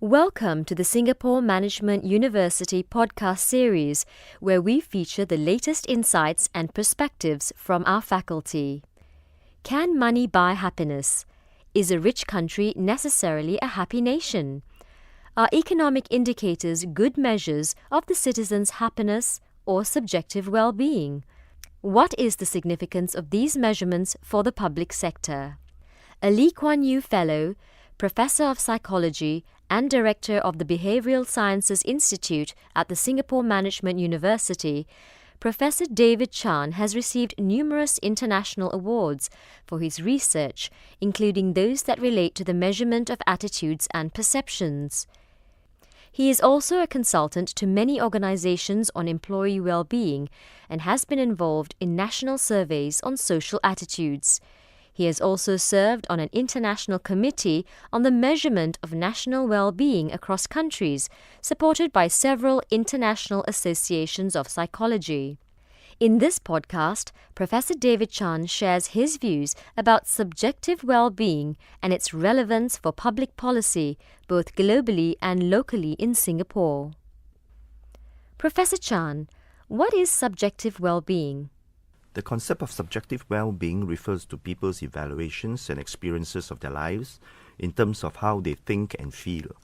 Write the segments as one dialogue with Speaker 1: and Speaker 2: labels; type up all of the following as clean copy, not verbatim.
Speaker 1: Welcome to the Singapore Management University podcast series, where we feature the latest insights and perspectives from our faculty. Can money buy happiness? Is a rich country necessarily a happy nation? Are economic indicators good measures of the citizens' happiness or subjective well-being? What is the significance of these measurements for the public sector? A Lee Kuan Yew Fellow, Professor of Psychology and Director of the Behavioural Sciences Institute at the Singapore Management University, Professor David Chan has received numerous international awards for his research, including those that relate to the measurement of attitudes and perceptions. He is also a consultant to many organisations on employee well-being and has been involved in national surveys on social attitudes. He has also served on an international committee on the measurement of national well-being across countries, supported by several international associations of psychology. In this podcast, Professor David Chan shares his views about subjective well-being and its relevance for public policy, both globally and locally in Singapore. Professor Chan, what is subjective well-being?
Speaker 2: The concept of subjective well-being refers to people's evaluations and experiences of their lives in terms of how they think and feel.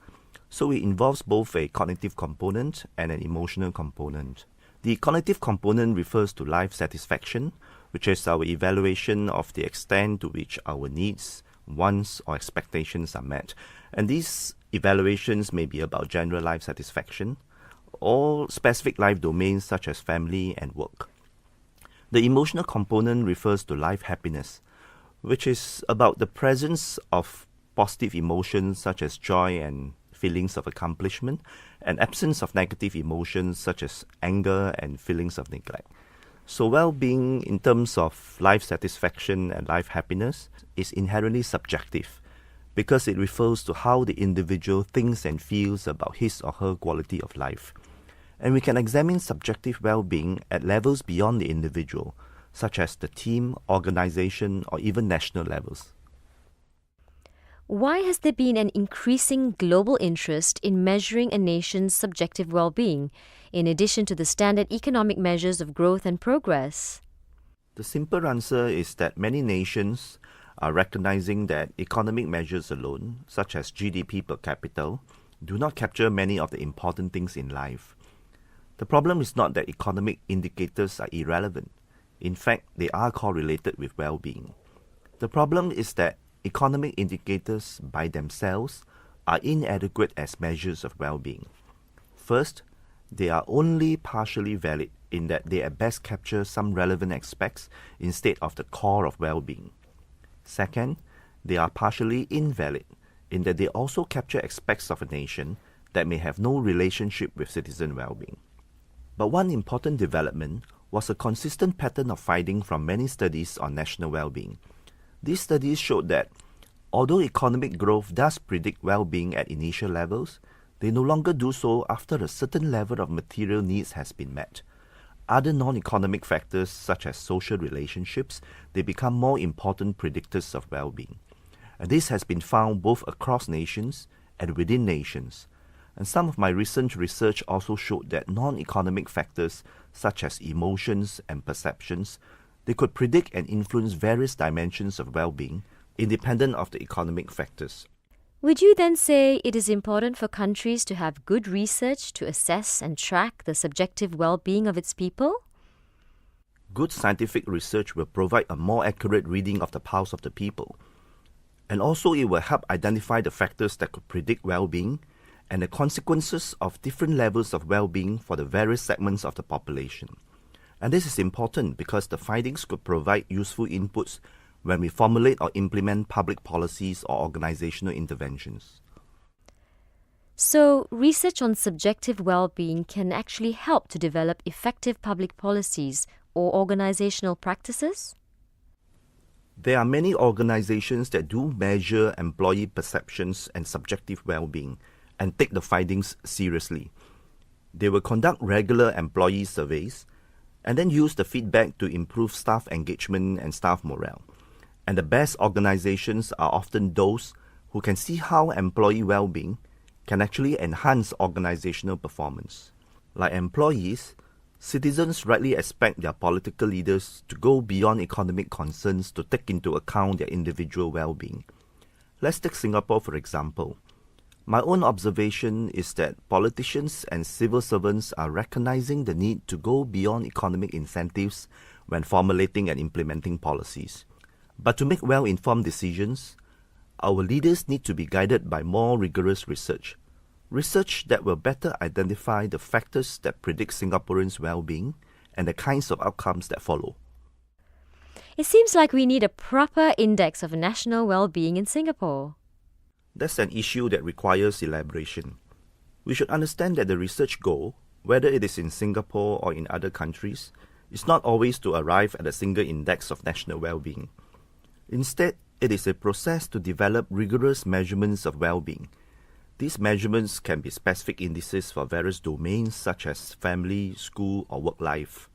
Speaker 2: So it involves both a cognitive component and an emotional component. The cognitive component refers to life satisfaction, which is our evaluation of the extent to which our needs, wants, or expectations are met. And these evaluations may be about general life satisfaction or specific life domains such as family and work. The emotional component refers to life happiness, which is about the presence of positive emotions such as joy and feelings of accomplishment, and absence of negative emotions such as anger and feelings of neglect. So well-being in terms of life satisfaction and life happiness is inherently subjective because it refers to how the individual thinks and feels about his or her quality of life. And we can examine subjective well-being at levels beyond the individual, such as the team, organization, or even national levels.
Speaker 1: Why has there been an increasing global interest in measuring a nation's subjective well-being, in addition to the standard economic measures of growth and progress?
Speaker 2: The simple answer is that many nations are recognizing that economic measures alone, such as GDP per capita, do not capture many of the important things in life. The problem is not that economic indicators are irrelevant. In fact, they are correlated with well-being. The problem is that economic indicators by themselves are inadequate as measures of well-being. First, they are only partially valid in that they at best capture some relevant aspects instead of the core of well-being. Second, they are partially invalid in that they also capture aspects of a nation that may have no relationship with citizen well-being. But one important development was a consistent pattern of finding from many studies on national well-being. These studies showed that although economic growth does predict well-being at initial levels, they no longer do so after a certain level of material needs has been met. Other non-economic factors such as social relationships, they become more important predictors of well-being. And this has been found both across nations and within nations. And some of my recent research also showed that non-economic factors such as emotions and perceptions, they could predict and influence various dimensions of well-being independent of the economic factors.
Speaker 1: Would you then say it is important for countries to have good research to assess and track the subjective well-being of its people?
Speaker 2: Good scientific research will provide a more accurate reading of the pulse of the people. And also it will help identify the factors that could predict well-being and the consequences of different levels of well-being for the various segments of the population. And this is important because the findings could provide useful inputs when we formulate or implement public policies or organizational interventions.
Speaker 1: So, research on subjective well-being can actually help to develop effective public policies or organizational practices?
Speaker 2: There are many organizations that do measure employee perceptions and subjective well-being and take the findings seriously. They will conduct regular employee surveys and then use the feedback to improve staff engagement and staff morale. And the best organizations are often those who can see how employee well-being can actually enhance organizational performance. Like employees, citizens rightly expect their political leaders to go beyond economic concerns to take into account their individual well-being. Let's take Singapore for example. My own observation is that politicians and civil servants are recognizing the need to go beyond economic incentives when formulating and implementing policies. But to make well-informed decisions, our leaders need to be guided by more rigorous research that will better identify the factors that predict Singaporeans' well-being and the kinds of outcomes that follow.
Speaker 1: It seems like we need a proper index of national well-being in Singapore.
Speaker 2: That's an issue that requires elaboration. We should understand that the research goal, whether it is in Singapore or in other countries, is not always to arrive at a single index of national well-being. Instead, it is a process to develop rigorous measurements of well-being. These measurements can be specific indices for various domains such as family, school, or work life.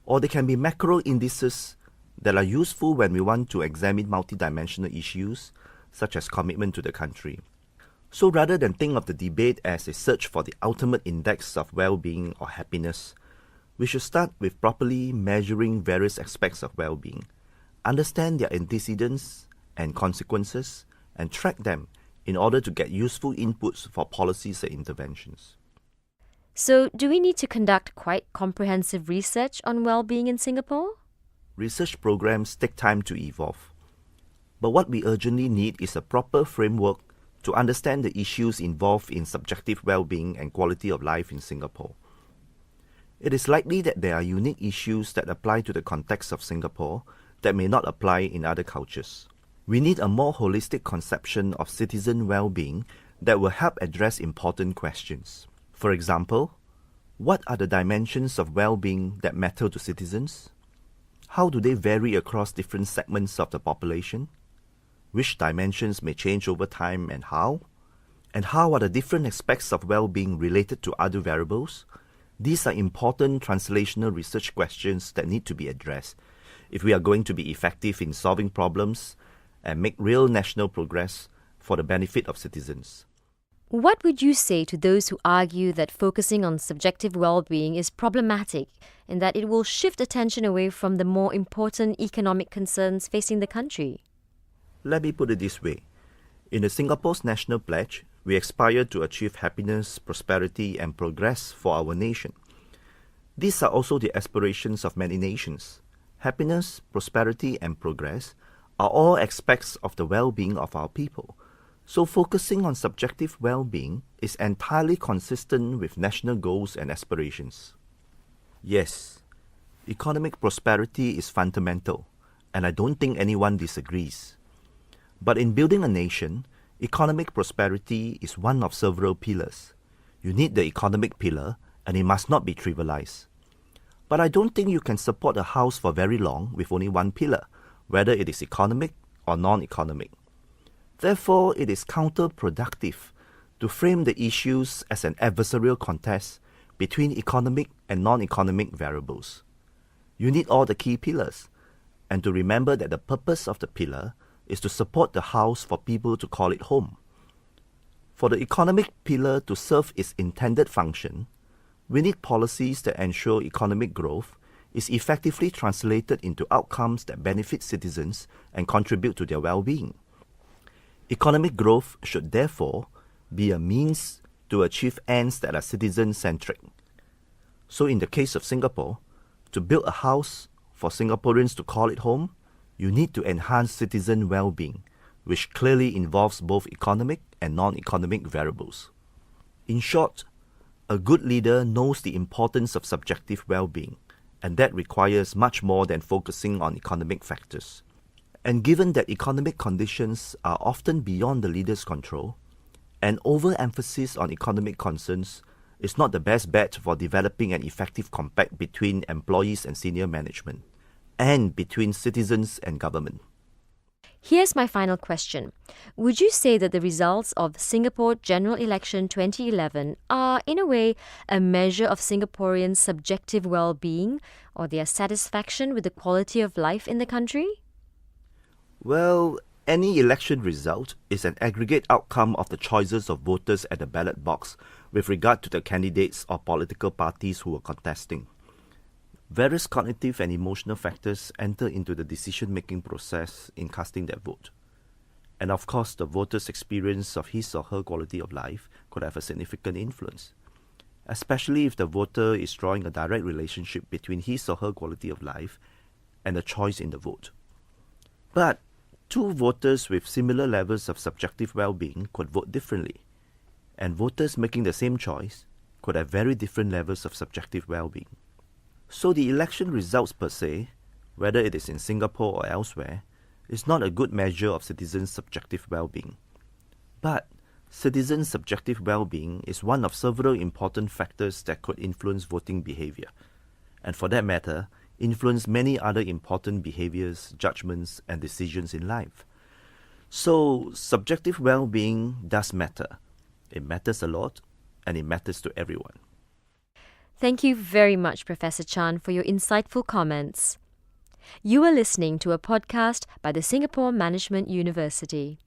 Speaker 2: Or they can be macro indices that are useful when we want to examine multidimensional issues such as commitment to the country. So rather than think of the debate as a search for the ultimate index of well-being or happiness, we should start with properly measuring various aspects of well-being, understand their antecedents and consequences, and track them in order to get useful inputs for policies and interventions.
Speaker 1: So, do we need to conduct quite comprehensive research on well-being in Singapore?
Speaker 2: Research programs take time to evolve. But what we urgently need is a proper framework to understand the issues involved in subjective well-being and quality of life in Singapore. It is likely that there are unique issues that apply to the context of Singapore that may not apply in other cultures. We need a more holistic conception of citizen well-being that will help address important questions. For example, what are the dimensions of well-being that matter to citizens? How do they vary across different segments of the population? Which dimensions may change over time and how? And how are the different aspects of well-being related to other variables? These are important translational research questions that need to be addressed if we are going to be effective in solving problems and make real national progress for the benefit of citizens.
Speaker 1: What would you say to those who argue that focusing on subjective well-being is problematic and that it will shift attention away from the more important economic concerns facing the country?
Speaker 2: Let me put it this way. In the Singapore's National Pledge, we aspire to achieve happiness, prosperity, and progress for our nation. These are also the aspirations of many nations. Happiness, prosperity, and progress are all aspects of the well-being of our people. So focusing on subjective well-being is entirely consistent with national goals and aspirations. Yes, economic prosperity is fundamental, and I don't think anyone disagrees. But in building a nation, economic prosperity is one of several pillars. You need the economic pillar, and it must not be trivialized. But I don't think you can support a house for very long with only one pillar, whether it is economic or non-economic. Therefore, it is counterproductive to frame the issues as an adversarial contest between economic and non-economic variables. You need all the key pillars, and to remember that the purpose of the pillar is to support the house for people to call it home. For the economic pillar to serve its intended function, we need policies that ensure economic growth is effectively translated into outcomes that benefit citizens and contribute to their well-being. Economic growth should therefore be a means to achieve ends that are citizen-centric. So in the case of Singapore, to build a house for Singaporeans to call it home, you need to enhance citizen well-being, which clearly involves both economic and non-economic variables. In short, a good leader knows the importance of subjective well-being, and that requires much more than focusing on economic factors. And given that economic conditions are often beyond the leader's control, an overemphasis on economic concerns is not the best bet for developing an effective compact between employees and senior management, and between citizens and government.
Speaker 1: Here's my final question. Would you say that the results of Singapore General Election 2011 are, in a way, a measure of Singaporeans' subjective well-being or their satisfaction with the quality of life in the country?
Speaker 2: Well, Any election result is an aggregate outcome of the choices of voters at the ballot box with regard to the candidates or political parties who are contesting. Various cognitive and emotional factors enter into the decision-making process in casting their vote. And of course, the voter's experience of his or her quality of life could have a significant influence, especially if the voter is drawing a direct relationship between his or her quality of life and the choice in the vote. But two voters with similar levels of subjective well-being could vote differently, and voters making the same choice could have very different levels of subjective well-being. So the election results per se, whether it is in Singapore or elsewhere, is not a good measure of citizens' subjective well-being. But citizens' subjective well-being is one of several important factors that could influence voting behavior, and for that matter, influence many other important behaviors, judgments, and decisions in life. So, subjective well-being does matter. It matters a lot, and it matters to everyone.
Speaker 1: Thank you very much, Professor Chan, for your insightful comments. You are listening to a podcast by the Singapore Management University.